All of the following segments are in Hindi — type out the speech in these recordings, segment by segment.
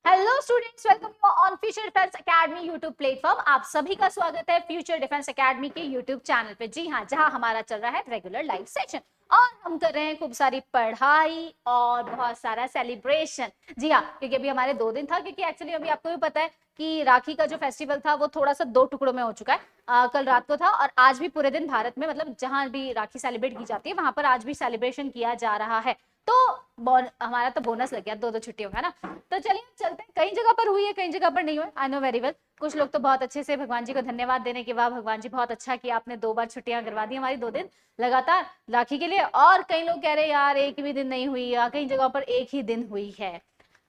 Hello students, welcome you on future defence academy YouTube platform. आप सभी का स्वागत है फ्यूचर डिफेंस एकेडमी के यूट्यूब चैनल पे। जी हाँ, जहां हमारा चल रहा है रेगुलर लाइव सेशन और हम कर रहे हैं खूब सारी पढ़ाई और बहुत सारा सेलिब्रेशन। जी हाँ, क्योंकि अभी हमारे 2 दिन था, क्योंकि एक्चुअली अभी आपको भी पता है कि राखी का जो फेस्टिवल था वो थोड़ा सा 2 टुकड़ों में हो चुका है। कल रात को था और आज भी पूरे दिन भारत में, मतलब जहां भी राखी सेलिब्रेट की जाती है वहां पर आज भी सेलिब्रेशन किया जा रहा है। तो हमारा तो बोनस लग गया 2-2 छुट्टियों का ना। तो चलिए चलते हैं। कई जगह पर हुई है, कई जगह पर नहीं हुई, आई नो वेरी वेल। कुछ लोग तो बहुत अच्छे से भगवान जी को धन्यवाद देने के बाद, भगवान जी बहुत अच्छा कि आपने 2 बार छुट्टियां करवा दी हमारी 2 दिन लगातार राखी के लिए। और कई लोग कह रहे हैं यार एक भी दिन नहीं हुई, या कई जगह पर एक ही दिन हुई है।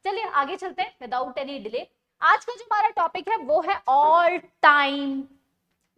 चलिए आगे चलते हैं विदाउट एनी डिले। आज का जो हमारा टॉपिक है वो है all time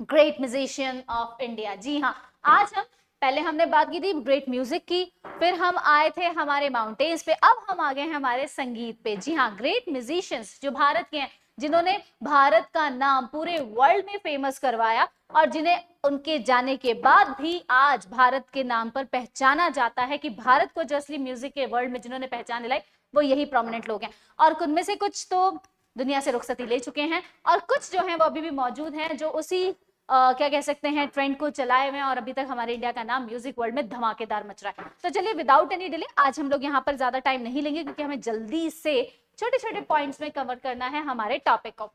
great musician of India. जी हाँ, आज हम पहले हमने बात की थी ग्रेट म्यूजिक की, फिर हम आए थे हमारे माउंटेन्स पे, अब हम आ गए हैं हमारे संगीत पे। जी हाँ, ग्रेट म्यूजिशियंस जो भारत के हैं, जिन्होंने भारत का नाम पूरे वर्ल्ड में फेमस करवाया और जिन्हें उनके जाने के बाद भी आज भारत के नाम पर पहचाना जाता है कि भारत को जो असली म्यूजिक के वर्ल्ड में जिन्होंने पहचान दिलाई वो यही प्रोमिनेंट लोग हैं। और उनमें से कुछ तो दुनिया से रुखसती ले चुके हैं और कुछ जो हैं वो अभी भी मौजूद हैं, जो उसी क्या कह सकते हैं ट्रेंड को चलाए हुए, और अभी तक हमारे इंडिया का नाम म्यूजिक वर्ल्ड में धमाकेदार मच रहा है। तो चलिए विदाउट एनी डिले आज हम लोग यहाँ पर ज्यादा टाइम नहीं लेंगे, क्योंकि हमें जल्दी से छोटे छोटे पॉइंट्स में कवर करना है हमारे टॉपिक को।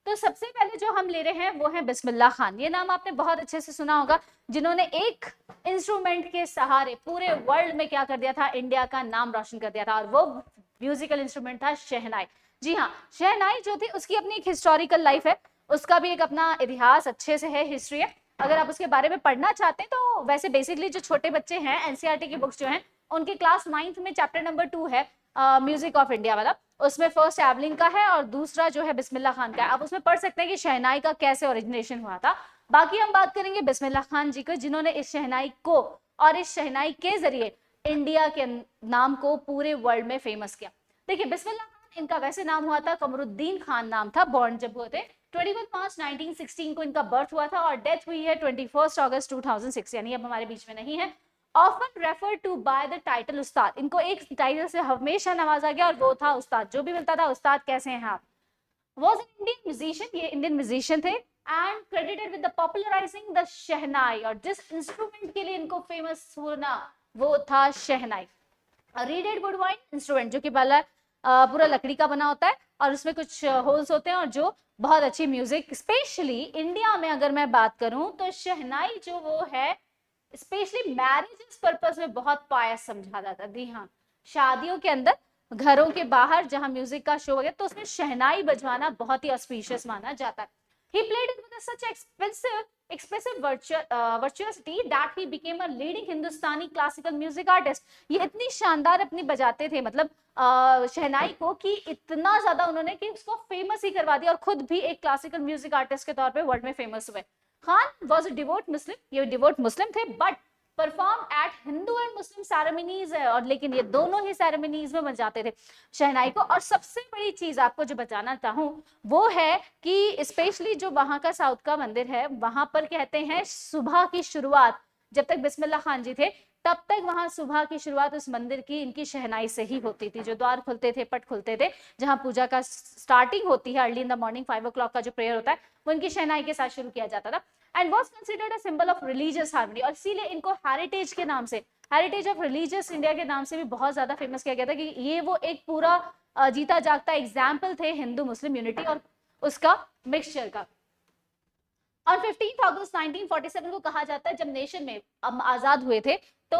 तो सबसे पहले जो हम ले रहे हैं वो है बिस्मिल्लाह खान। ये नाम आपने बहुत अच्छे से सुना होगा, जिन्होंने एक इंस्ट्रूमेंट के सहारे पूरे वर्ल्ड में क्या कर दिया था, इंडिया का नाम रोशन कर दिया था। और वो म्यूजिकल इंस्ट्रूमेंट था शहनाई। जी हाँ, शहनाई जो थी उसकी अपनी एक हिस्टोरिकल लाइफ है, उसका भी एक अपना इतिहास अच्छे से है, हिस्ट्री है। अगर आप उसके बारे में पढ़ना चाहते हैं तो वैसे बेसिकली जो छोटे बच्चे हैं, एनसीईआरटी की बुक्स जो हैं उनके क्लास 9th में चैप्टर नंबर 2 है म्यूजिक ऑफ इंडिया वाला। उसमें फर्स्ट एवलिन का है और दूसरा जो है बिस्मिल्लाह खान का है। आप उसमें पढ़ सकते हैं कि शहनाई का कैसे ओरिजिनेशन हुआ था। बाकी हम बात करेंगे बिस्मिल्लाह खान जी को, जिन्होंने इस शहनाई को और इस शहनाई के जरिए इंडिया के नाम को पूरे वर्ल्ड में फेमस किया। देखिए, बिस्मिल्लाह खान इनका वैसे नाम हुआ था, कमरुद्दीन खान नाम था। बॉर्न जब हुए थे 21 मार्च 1916 को इनका बर्थ हुआ था और डेथ हुई है 21 अगस्त 2006, यानी अब हमारे बीच में नहीं है। Often refer to by the title उस्ताद, इनको एक टाइटल से हमेशा नवाजा गया और वो था उस्ताद। जो भी मिलता था, उस्ताद कैसे हैं आप। वॉज एन इंडियन म्यूजिशियन, ये इंडियन म्यूजिशियन थे, and credited with the popularizing the shehnai. और जिस इंस्ट्रूमेंट के लिए इनको फेमस होना वो था शहनाई। रीडेड वुड वाइन इंस्ट्रूमेंट, जो कि पहला पूरा लकड़ी का बना होता है और उसमें कुछ होल्स होते हैं, और जो बहुत अच्छी म्यूजिक, स्पेशली इंडिया में अगर मैं बात करूं तो शहनाई जो वो है स्पेशली मैरिजेस पर्पस में बहुत पायस समझा जाता है। जी हाँ, शादियों के अंदर, घरों के बाहर जहां म्यूजिक का शो वगैरह, तो उसमें शहनाई बजवाना बहुत ही ऑस्पिशियस माना जाता है। He played it with such expressive virtuosity that he became a leading Hindustani classical music artist. ये इतनी शानदार अपनी बजाते थे, मतलब शहनाई को, कि इतना ज्यादा उन्होंने कि उसको फेमस ही करवा दिया और खुद भी एक क्लासिकल म्यूजिक आर्टिस्ट के तौर पे वर्ल्ड में फेमस हुए। खान वॉज अ डिवोट मुस्लिम, ये डिवोट मुस्लिम थे, but perform at Hindu and Muslim ceremonies है, और लेकिन ये दोनों ही सेरेमनीज में बजाते थे शहनाई को। और सबसे बड़ी चीज आपको जो बताना चाहूँ वो है कि स्पेशली जो वहां का साउथ का मंदिर है, वहां पर कहते हैं सुबह की शुरुआत, जब तक बिस्मिल्लाह खान जी थे तब तक वहां सुबह की शुरुआत उस मंदिर की इनकी शहनाई से ही होती थी। जो द्वार खुलते थे, पट खुलते थे, जहां पूजा का स्टार्टिंग होती है early in the morning 5 o'clock का जो प्रेयर होता है, वो इनकी शहनाई के साथ शुरू किया जाता था। And was considered a symbol of religious harmony, और इसीलिए इनको हेरिटेज के नाम से, हेरिटेज ऑफ रिलीजियस इंडिया के नाम से भी बहुत ज्यादा फेमस किया गया था, कि ये वो एक पूरा जीता जागता एग्जाम्पल थे हिंदू मुस्लिम यूनिटी और उसका मिक्सचर का। और 15 अगस्त 1947 को कहा जाता है जब नेशन में आजाद हुए थे, तो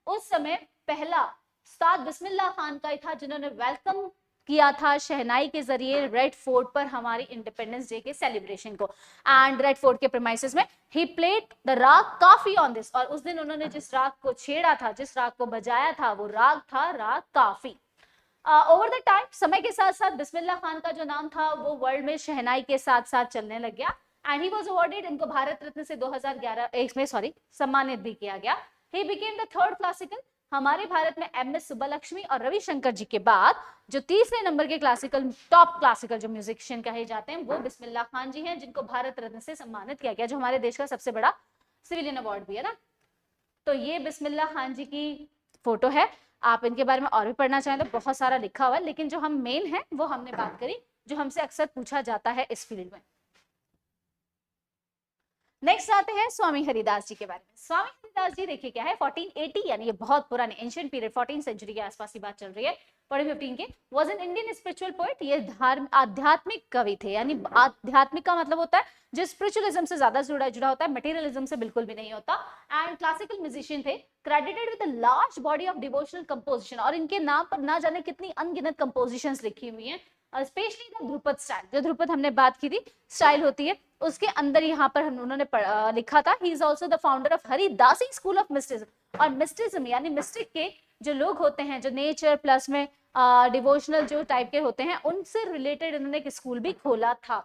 उस समय पहला उस्ताद बिस्मिल्लाह खान का ही था, जिन्होंने वेलकम किया था शहनाई के जरिए रेड फोर्ट पर हमारी इंडिपेंडेंस डे के सेलिब्रेशन को। एंड रेड फोर्ट के प्रीमाइसेस में ही प्लेड द राग काफी ऑन दिस, और उस दिन उन्होंने जिस राग को छेड़ा था, जिस राग को बजाया था, वो राग था राग काफी। ओवर द टाइम, समय के साथ साथ बिस्मिल्लाह खान का जो नाम था वो वर्ल्ड में शहनाई के साथ साथ चलने लग गया। एंड ही वाज अवॉर्डेड, इनको भारत रत्न से 2011 में सम्मानित भी किया गया। He became the third classical, हमारे भारत में एम.एस. सुब्बालक्ष्मी और रविशंकर जी के बाद जो तीसरे नंबर के क्लासिकल, टॉप क्लासिकल जो म्यूजिशियन कहे जाते हैं, वो बिस्मिल्लाह खान जी हैं, जिनको भारत रत्न से सम्मानित किया गया, जो हमारे देश का सबसे बड़ा सिविलियन अवार्ड भी है ना। तो ये बिस्मिल्लाह खान जी की फोटो है। आप इनके बारे में और भी पढ़ना चाहें तो बहुत सारा लिखा हुआ है, लेकिन जो हम मेन है वो हमने बात करी, जो हमसे अक्सर पूछा जाता है इस फील्ड में। नेक्स्ट आते हैं स्वामी हरिदास जी के बारे में। स्वामी हरिदास जी देखिए क्या है, 1480 यानी ये बहुत पुराने एंशिएंट पीरियड, 14 सेंचुरी के आसपास की बात चल रही है, 1415 के, was an Indian spiritual poet. ये आध्यात्मिक कवि थे, यानी आध्यात्मिक का मतलब होता है जो स्पिरिचुअलिज्म से ज्यादा जुड़ा होता है, मटेरियलिज्म से बिल्कुल भी नहीं होता। एंड क्लासिकल म्यूजिशियन थे, credited with a large body of devotional composition, और इनके नाम पर ना जाने कितनी अनगिनत कंपोजिशंस लिखी हुई हैं, स्पेशली द ध्रुपद स्टाइल, जो ध्रुपद हमने बात की थी स्टाइल होती है, उसके अंदर यहाँ पर उन्होंने लिखा था। He is also the founder of Haridasi school of mysticism. और मिस्टिज्म यानी मिस्टिक के जो लोग होते हैं, जो नेचर प्लस में डिवोशनल जो टाइप के होते हैं, उनसे रिलेटेड इन्होंने एक स्कूल भी खोला था,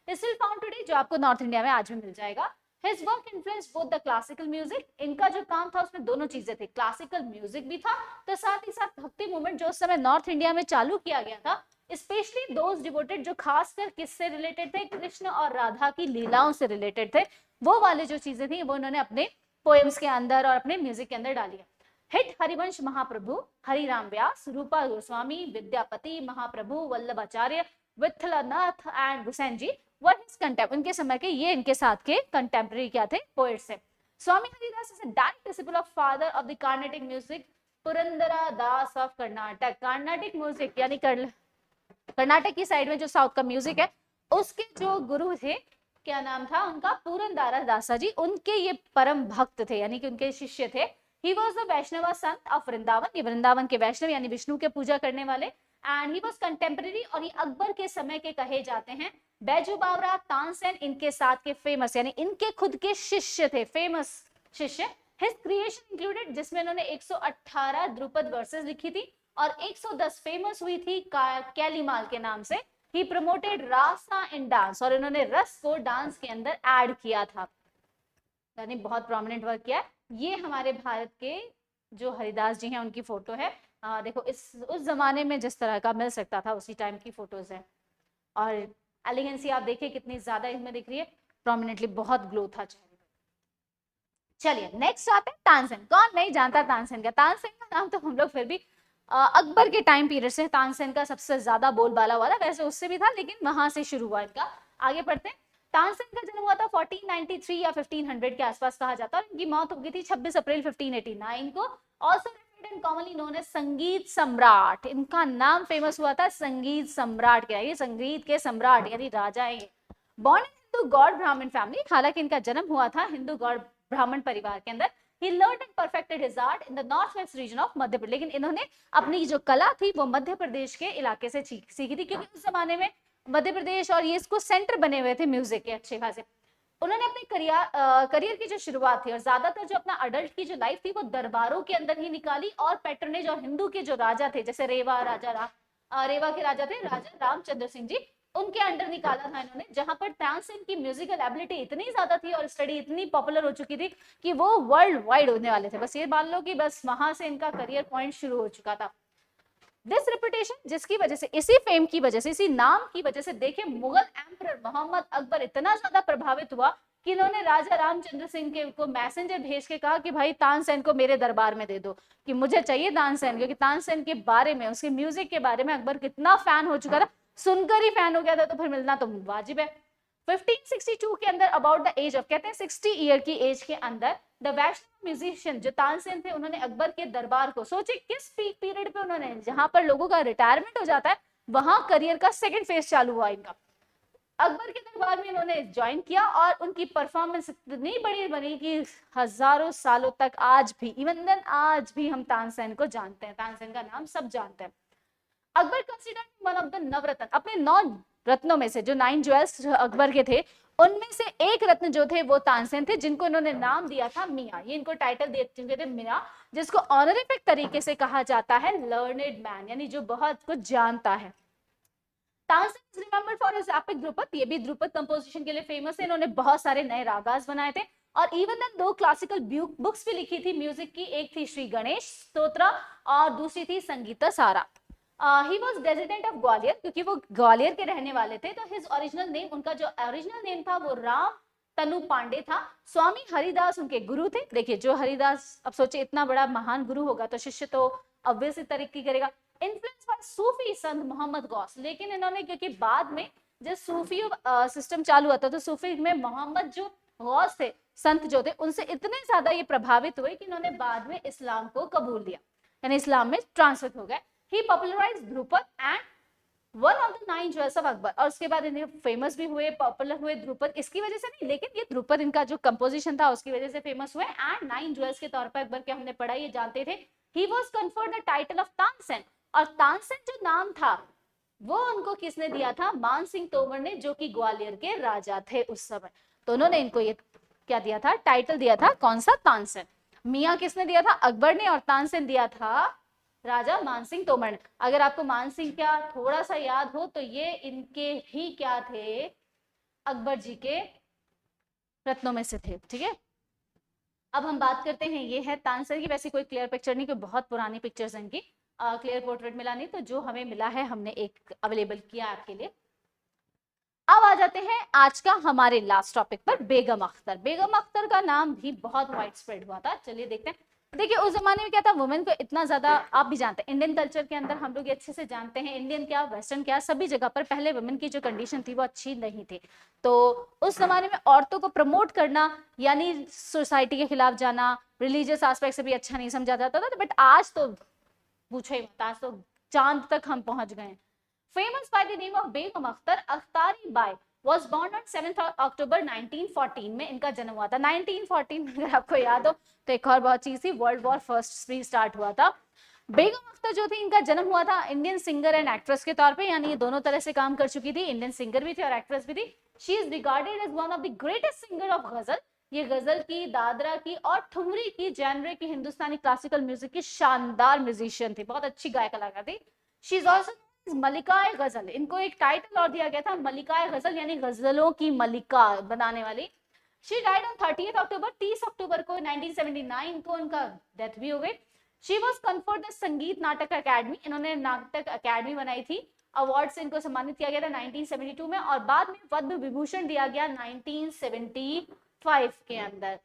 स्टिल फाउंड टुडे, जो आपको नॉर्थ इंडिया में आज भी मिल जाएगा। His work influenced both the classical music, इनका जो काम था उसमें दोनों चीजें थी, क्लासिकल म्यूजिक भी था, तो साथ ही साथ भक्ति मूवमेंट जो उस समय नॉर्थ इंडिया में चालू किया गया था, स्पेशली दोज डिवोटेड जो खासकर किससे रिलेटेड थे, कृष्ण और राधा की लीलाओं से रिलेटेड थे, वो वाले जो चीजें थी वो उन्होंने अपने पोएम्स के अंदर और अपने म्यूजिक के अंदर डाली है। Hit Harivansh Mahaprabhu, Hariram Vyas, Rupa Goswami, Vidyapati Mahaprabhu, Vallabhacharya, Vithalnath and Hussain ji were his contemp, उनके समय के ये इनके साथ के कंटेम्पररी क्या थे, पोएट्स थे। Swami Haridas is a direct disciple of father of the Carnatic music, Purandara Das of Karnataka. Carnatic music यानी कर्नाटक की साइड में जो साउथ का म्यूजिक है, उसके जो गुरु थे, क्या नाम था उनका, पुरंदरा दासा जी, उनके ये परम भक्त थे, यानी कि उनके शिष्य थे। He was the Vaishnav Sant of Vrindavan, ये वृंदावन के वैष्णव यानी विष्णु के पूजा करने वाले। एंड ही वॉज कंटेम्पररी, और ये अकबर के समय के कहे जाते हैं। बैजू बावरा, तानसेन इनके साथ के फेमस, यानी इनके खुद के शिष्य थे, फेमस शिष्य। हिज क्रिएशन इंक्लूडेड, जिसमें इन्होंने 118 ध्रुपद वर्सेस लिखी थी, और 110 फेमस हुई थी कैलीमाल के नाम से। ही प्रमोटेड रासा इन डांस, और इन्होंने रस को डांस के अंदर ऐड किया था, यानी बहुत प्रोमिनेंट वर्क किया। ये हमारे भारत के जो हरिदास जी हैं उनकी फोटो है। देखो उस जमाने में जिस तरह का मिल सकता था उसी टाइम की फोटोज है, और एलिगेंसी आप देखिए कितनी ज्यादा इसमें दिख रही है, प्रोमिनेंटली बहुत ग्लो था चेहरे। चलिए नेक्स्ट आते हैं तानसेन। कौन नहीं जानता तानसेन का, तानसेन का नाम तो हम लोग फिर भी अकबर के टाइम पीरियड से तानसेन का सबसे ज्यादा बोलबाला वाला, वैसे उससे भी था लेकिन वहां से शुरू हुआ इनका। आगे पढ़ते हैं। तानसेन का जन्म हुआ था 1493 या 1500 के आसपास कहा जाता है, और इनकी मौत हो गई थी 26 अप्रैल 1589 को। Also referred commonly known as Sangeet Samrat, इनका नाम फेमस हुआ था संगीत सम्राट के, ये संगीत के सम्राट यानी राजा है। बॉर्न इन हिंदू गॉड ब्राह्मण फैमिली, हालांकि इनका जन्म हुआ था हिंदू गॉड ब्राह्मण परिवार के अंदर। He learned and perfected his art in the northwest region of Madhya Pradesh, लेकिन इन्होंने अपनी जो कला थी वो मध्य प्रदेश के इलाके से सीखी थी, क्योंकि उस जमाने में मध्य प्रदेश और ये इसको सेंटर बने हुए थे म्यूजिक के अच्छे खासे। उन्होंने अपने करियर की जो शुरुआत थी और ज्यादातर जो अपना अडल्ट की जो लाइफ थी वो दरबारों के अंदर ही निकाली, और पैट्रनेज और हिंदू के जो राजा थे, जैसे रेवा के राजा थे राजा रामचंद्र सिंह जी, उनके अंडर निकाला था इन्होंने, जहां पर तानसेन की म्यूजिकल एबिलिटी इतनी ज्यादा थी और स्टडी इतनी पॉपुलर हो चुकी थी कि वो वर्ल्ड वाइड होने वाले थे। बस ये मान लो कि बस वहां से इनका करियर पॉइंट शुरू हो चुका था। दिस रेपुटेशन, जिसकी वजह से, इसी फेम की वजह से, इसी नाम की वजह से देखिए मुगल एम्परर मोहम्मद अकबर इतना ज्यादा प्रभावित हुआ कि इन्होंने राजा रामचंद्र सिंह के को मैसेंजर भेज के कहा कि भाई तानसेन को मेरे दरबार में दे दो, कि मुझे चाहिए तानसेन, क्योंकि तानसेन के बारे में, उसके म्यूजिक के बारे में अकबर कितना फैन हो चुका था, सुनकर ही फैन हो गया था, तो फिर मिलना तो वाजिब है। 1562 के अंदर अबाउट द एज ऑफ, कहते हैं 60 ईयर की एज के अंदर, द वैष्णव म्यूजिशियन जो तानसेन थे उन्होंने अकबर के दरबार को, सोचे किस पीक पीरियड पे उन्होंने, जहां पर लोगों का रिटायरमेंट हो जाता है, वहां करियर का सेकंड फेज चालू हुआ इनका। अकबर के दरबार में इन्होंने ज्वाइन किया और उनकी परफॉर्मेंस इतनी बड़ी बनी कि हजारों सालों तक आज भी, इवन देन आज भी हम तानसेन को जानते हैं, तानसेन का नाम सब जानते हैं। Akbar considered one of the navratna, अपने 9 रत्नों में से, जो 9 ज्वेल्स अकबर के थे, उनमें से एक रत्न जो थे वो तानसेन थे, जिनको इन्होंने नाम दिया था मियां, ये इनको टाइटल दे चुके थे मियां, जिसको ऑनरिफिक तरीके से कहा जाता है लर्नेड मैन, यानी जो बहुत कुछ जानता है। Tansen is remembered for his epic Dhrupad, ये भी ध्रुपद कंपोजिशन के लिए फेमस है, इन्होंने बहुत सारे नए रागास बनाए थे, और इवन देन 2 क्लासिकल बुक्स भी लिखी थी म्यूजिक की, एक थी श्री गणेश स्तोत्र और दूसरी थी संगीता सारा। He was resident of Gwalior, क्योंकि वो ग्वालियर के रहने वाले थे, तो हिज ओरिजिनल नेम, उनका जो ओरिजिनल नेम था वो राम तनु पांडे था। स्वामी हरिदास उनके गुरु थे। देखिए जो हरिदास, अब सोचे इतना बड़ा महान गुरु होगा तो शिष्य तो ऑब्वियसली तरक्की करेगा। इन्फ्लुएंस बाय सूफी संत मोहम्मद गौस, लेकिन इन्होंने क्योंकि बाद में जब सूफी सिस्टम चालू हुआ था तो सूफी में मोहम्मद जो गौस थे, संत जो थे, उनसे इतने ज्यादा ये प्रभावित हुए कि इन्होंने बाद में इस्लाम को कबूल लिया, यानी इस्लाम में ट्रांसफर हो गए। He popularized dhrupad and one of the 9 jewels of Akbar, और उसके बाद इन्हें फेमस भी हुए, पॉपुलर हुए ध्रुपद इसकी वजह से नहीं, लेकिन ये ध्रुपद इनका जो कंपोजिशन था उसकी वजह से फेमस हुए। एंड 9 ज्वेल्स के तौर पर अकबर के हमने पढ़ा, ये जानते थे। He was conferred the title of Tansen, और तानसेन जो नाम था वो उनको किसने दिया था? मान सिंह तोमर ने, जो कि ग्वालियर के राजा थे उस समय। तो उन्होंने इनको ये क्या दिया था? टाइटल दिया था। कौन सा? तानसेन। मियाँ किसने दिया था? अकबर ने, और तानसेन दिया था राजा मानसिंह तोमर ने। अगर आपको मानसिंह क्या थोड़ा सा याद हो तो ये इनके ही क्या थे? अकबर जी के रत्नों में से थे। ठीक है, अब हम बात करते हैं, ये है तानसेन की। वैसे कोई क्लियर पिक्चर नहीं, कोई बहुत पुरानी पिक्चर्स हैं इनकी, क्लियर पोर्ट्रेट मिला नहीं, तो जो हमें मिला है हमने एक अवेलेबल किया आपके लिए। अब आ जाते हैं आज का हमारे लास्ट टॉपिक पर, बेगम अख्तर। बेगम अख्तर का नाम भी बहुत वाइड स्प्रेड हुआ था। चलिए देखते हैं। देखिए उस जमाने में क्या था, वुमेन को इतना ज्यादा, आप भी जानते हैं इंडियन कल्चर के अंदर हम लोग ये अच्छे से जानते हैं, इंडियन क्या वेस्टर्न क्या सभी जगह पर पहले वुमेन की जो कंडीशन थी वो अच्छी नहीं थी। तो उस जमाने में औरतों को प्रमोट करना यानी सोसाइटी के खिलाफ जाना, रिलीजियस एस्पेक्ट से भी अच्छा नहीं समझा जाता था। बट आज तो पूछो ही मत, आज तो चांद तक हम पहुंच गए। Famous by the name of Begum Akhtar, Akhtari Bai was born on 7th October 1914 में इनका जन्म हुआ था। 1914 में अगर आपको याद हो तो एक और बहुत चीज थी, वर्ल्ड वॉर फर्स्ट भी स्टार्ट हुआ था। बेगम अख्तर जो थी, इनका जन्म हुआ था इंडियन सिंगर एंड एक्ट्रेस के तौर पे, यानी ये दोनों तरह से काम कर चुकी थी, इंडियन सिंगर भी थी और एक्ट्रेस भी थी। She is regarded as one of the greatest singer of ghazal, ये गजल की, दादरा की और ठुमरी की जैनरे की हिंदुस्तानी क्लासिकल म्यूजिक की शानदार म्यूजिशियन थी, बहुत अच्छी गायक कलाकार थी। शी इज ऑल्सो मलिकाए गजल, इनको एक टाइटल और दिया गया था, मलिकाए गजल, यानी गजलों की मलिका बनाने वाली। शी डाइड ऑन 30 अक्टूबर, 30 अक्टूबर को 1979 को उनका डेथ भी हो गई। शी वाज कन्फर्ड द संगीत नाटक अकेडमी, इन्होंने नाटक अकेडमी बनाई थी, अवार्ड से इनको सम्मानित किया गया था 1972 में, और बाद में पद्म विभूषण दिया गया 1975 के अंदर।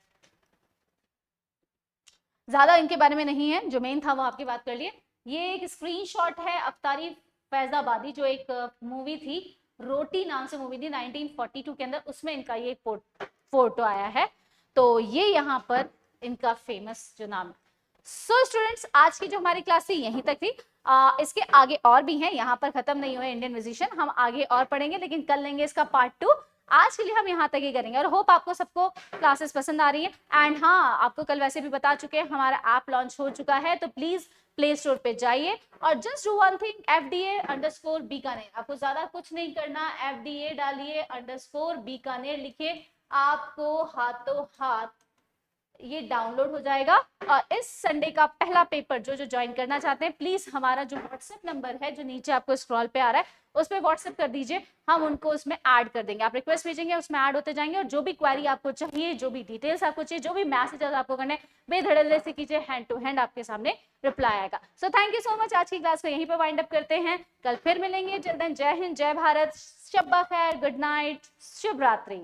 ज्यादा इनके बारे में नहीं है, जो मेन था वो आपकी बात कर लिए। ये एक स्क्रीनशॉट है अख्तारी फैजाबादी, जो एक मूवी थी, रोटी नाम से मूवी थी 1942 के अंदर, उसमें इनका ये फोटो आया है। तो ये यहाँ पर इनका फेमस जो नाम है। सो स्टूडेंट्स, आज की जो हमारी क्लास थी यहीं तक थी। इसके आगे और भी हैं, यहाँ पर खत्म नहीं हुए इंडियन म्यूजिशियन, हम आगे और पढ़ेंगे, लेकिन कल लेंगे इसका पार्ट 2। आज के लिए हम यहाँ तक ही करेंगे, और होप आपको सबको क्लासेस पसंद आ रही है। एंड हाँ, आपको कल वैसे भी बता चुके हैं हमारा ऐप लॉन्च हो चुका है, तो प्लीज प्ले स्टोर पे जाइए और जस्ट डू वन थिंग, FDA_बीकानेर, आपको ज्यादा कुछ नहीं करना, FDA डालिए _बीकानेर लिखिए, आपको हाथों हाथ ये डाउनलोड हो जाएगा। और इस संडे का पहला पेपर जो ज्वाइन करना चाहते हैं, प्लीज हमारा जो व्हाट्सएप नंबर है जो नीचे आपको स्क्रॉल पे आ रहा है उस पर व्हाट्सएप कर दीजिए, हम उनको उसमें ऐड कर देंगे। आप रिक्वेस्ट भेजेंगे, उसमें ऐड होते जाएंगे, और जो भी क्वेरी आपको चाहिए, जो भी डिटेल्स आपको चाहिए, जो भी मैसेजेस आपको करने, बेधड़ल्ले से कीजिए, हैंड टू हैंड आपके सामने रिप्लाई आएगा। So thank you so much, आज की क्लास को यहीं पे वाइंड अप करते हैं, कल फिर मिलेंगे। जय हिंद, जय भारत, शब्बा खैर, गुड नाइट, शुभ रात्रि।